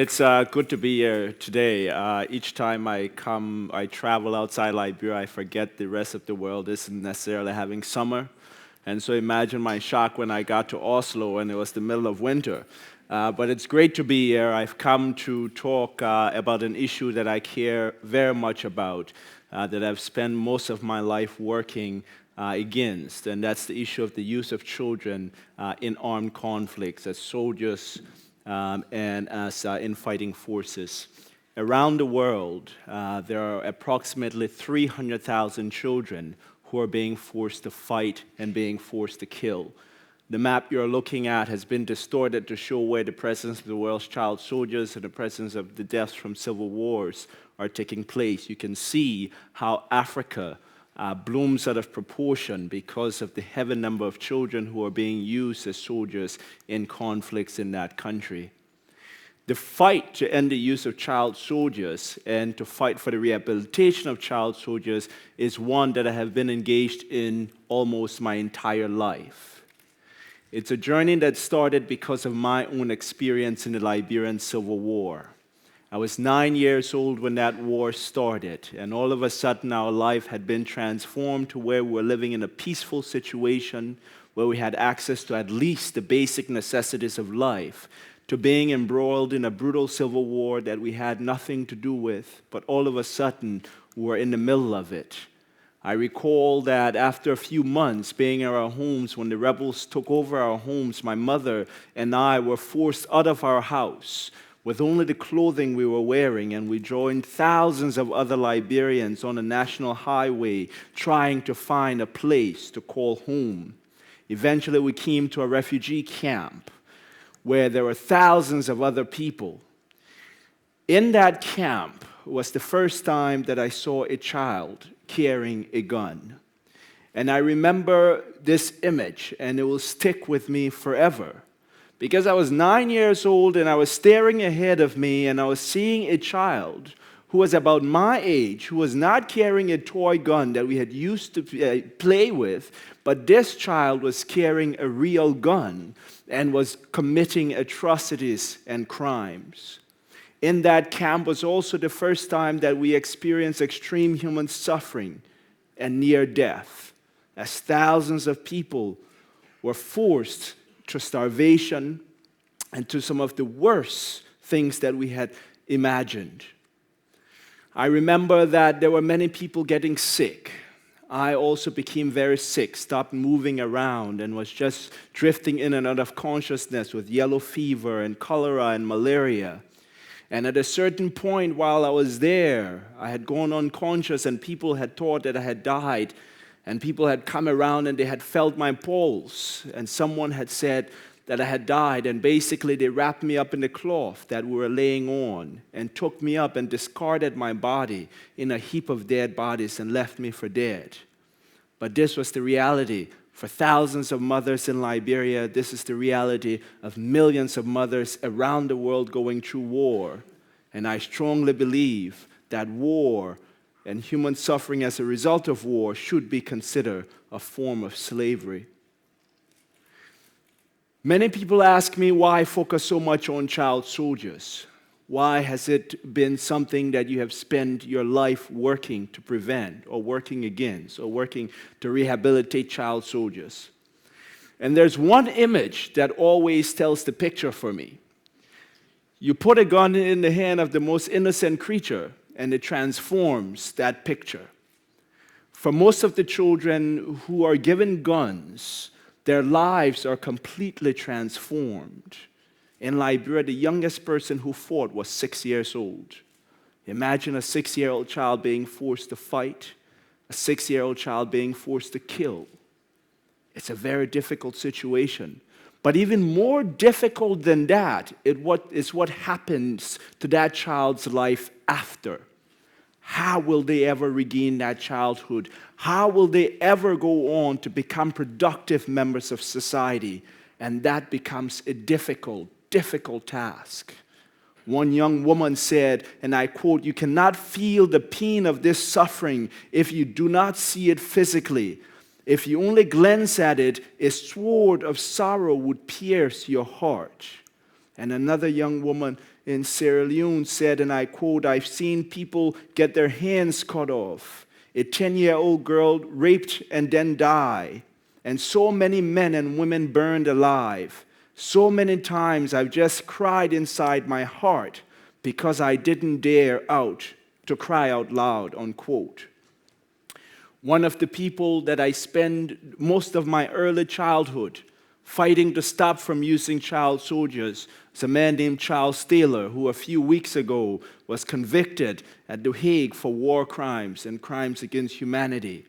It's good to be here today. Each time I travel outside Liberia, I forget the rest of the world isn't necessarily having summer. And so imagine my shock when I got to Oslo and it was the middle of winter. But it's great to be here. I've come to talk about an issue that I care very much about, that I've spent most of my life working against, and that's the issue of the use of children in armed conflicts as soldiers and as in fighting forces. Around the world, there are approximately 300,000 children who are being forced to fight and being forced to kill. The map you're looking at has been distorted to show where the presence of the world's child soldiers and the presence of the deaths from civil wars are taking place. You can see how Africa blooms out of proportion because of the heavy number of children who are being used as soldiers in conflicts in that country. The fight to end the use of child soldiers and to fight for the rehabilitation of child soldiers is one that I have been engaged in almost my entire life. It's a journey that started because of my own experience in the Liberian Civil War. I was 9 years old when that war started, and all of a sudden our life had been transformed to where we were living in a peaceful situation where we had access to at least the basic necessities of life, to being embroiled in a brutal civil war that we had nothing to do with, but all of a sudden we were in the middle of it. I recall that after a few months being in our homes, when the rebels took over our homes, my mother and I were forced out of our house with only the clothing we were wearing, and we joined thousands of other Liberians on a national highway trying to find a place to call home. Eventually we came to a refugee camp where there were thousands of other people. In that camp was the first time that I saw a child carrying a gun. And I remember this image, and it will stick with me forever. Because I was 9 years old, and I was staring ahead of me, and I was seeing a child who was about my age, who was not carrying a toy gun that we had used to play with, but this child was carrying a real gun and was committing atrocities and crimes. In that camp was also the first time that we experienced extreme human suffering and near death, as thousands of people were forced to starvation and to some of the worst things that we had imagined. I remember that there were many people getting sick. I also became very sick, stopped moving around, and was just drifting in and out of consciousness with yellow fever and cholera and malaria. And at a certain point while I was there, I had gone unconscious, and people had thought that I had died. And people had come around and they had felt my pulse. And someone had said that I had died. And basically they wrapped me up in the cloth that we were laying on and took me up and discarded my body in a heap of dead bodies and left me for dead. But this was the reality for thousands of mothers in Liberia. This is the reality of millions of mothers around the world going through war. And I strongly believe that war and human suffering as a result of war should be considered a form of slavery. Many people ask me why I focus so much on child soldiers. Why has it been something that you have spent your life working to prevent or working against or working to rehabilitate child soldiers? And there's one image that always tells the picture for me. You put a gun in the hand of the most innocent creature, and it transforms that picture. For most of the children who are given guns, their lives are completely transformed. In Liberia, the youngest person who fought was 6 years old. Imagine a 6-year-old child being forced to fight, a 6-year-old child being forced to kill. It's a very difficult situation. But even more difficult than that is what happens to that child's life after. How will they ever regain that childhood? How will they ever go on to become productive members of society? And that becomes a difficult task. One young woman said, and I quote, "You cannot feel the pain of this suffering if you do not see it physically. If you only glance at it, a sword of sorrow would pierce your heart." And another young woman in Sierra Leone said, and I quote, "I've seen people get their hands cut off, a 10-year-old girl raped and then die, and so many men and women burned alive. So many times I've just cried inside my heart because I didn't dare out to cry out loud," unquote. One of the people that I spend most of my early childhood fighting to stop from using child soldiers is a man named Charles Taylor, who a few weeks ago was convicted at The Hague for war crimes and crimes against humanity.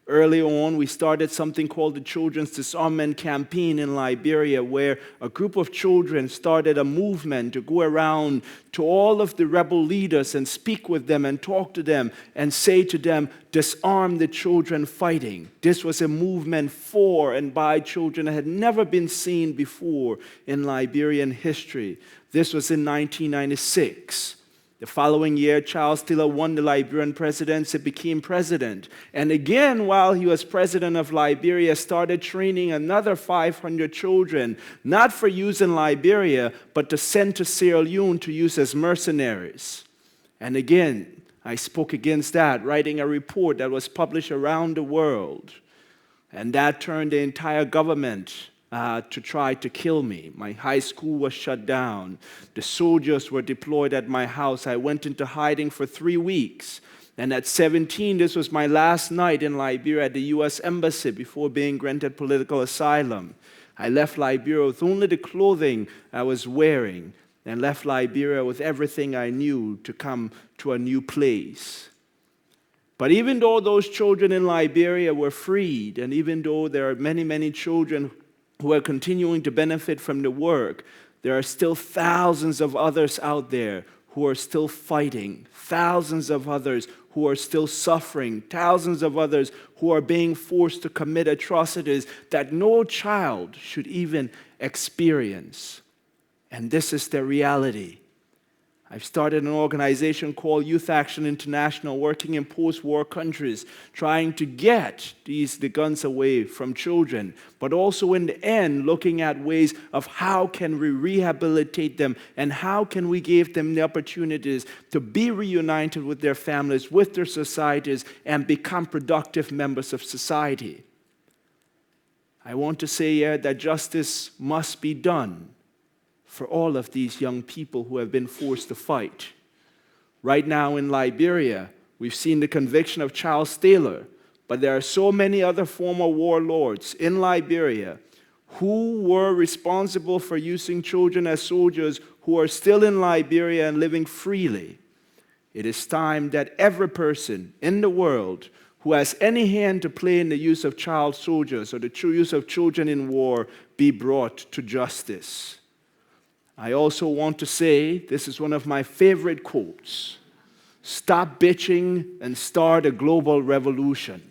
Early on, we started something called the Children's Disarming Campaign in Liberia, where a group of children started a movement to go around to all of the rebel leaders and speak with them and talk to them and say to them, "Disarm the children fighting." This was a movement for and by children that had never been seen before in Liberian history. This was in 1996. The following year, Charles Taylor won the Liberian presidency, became president. And again, while he was president of Liberia, started training another 500 children, not for use in Liberia, but to send to Sierra Leone to use as mercenaries. And again, I spoke against that, writing a report that was published around the world. And that turned the entire government to try to kill me. My high school was shut down. The soldiers were deployed at my house. I went into hiding for 3 weeks. And at 17, this was my last night in Liberia at the U.S. Embassy before being granted political asylum. I left Liberia with only the clothing I was wearing and left Liberia with everything I knew to come to a new place. But even though those children in Liberia were freed, and even though there are many, many children who are continuing to benefit from the work, there are still thousands of others out there who are still fighting, thousands of others who are still suffering, thousands of others who are being forced to commit atrocities that no child should even experience. And this is the reality. I've started an organization called Youth Action International, working in post-war countries, trying to get the guns away from children, but also in the end, looking at ways of how can we rehabilitate them and how can we give them the opportunities to be reunited with their families, with their societies, and become productive members of society. I want to say here that justice must be done for all of these young people who have been forced to fight. Right now in Liberia, we've seen the conviction of Charles Taylor, but there are so many other former warlords in Liberia who were responsible for using children as soldiers who are still in Liberia and living freely. It is time that every person in the world who has any hand to play in the use of child soldiers or the true use of children in war be brought to justice. I also want to say, this is one of my favorite quotes: "Stop bitching and start a global revolution."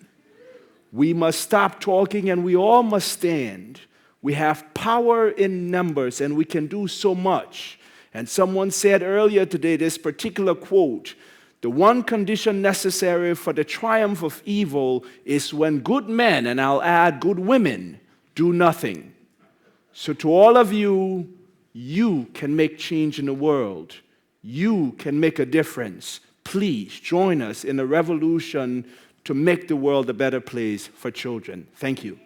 We must stop talking and we all must stand. We have power in numbers and we can do so much. And someone said earlier today, this particular quote, "The one condition necessary for the triumph of evil is when good men, and I'll add good women, do nothing." So to all of you, you can make change in the world. You can make a difference. Please join us in a revolution to make the world a better place for children. Thank you.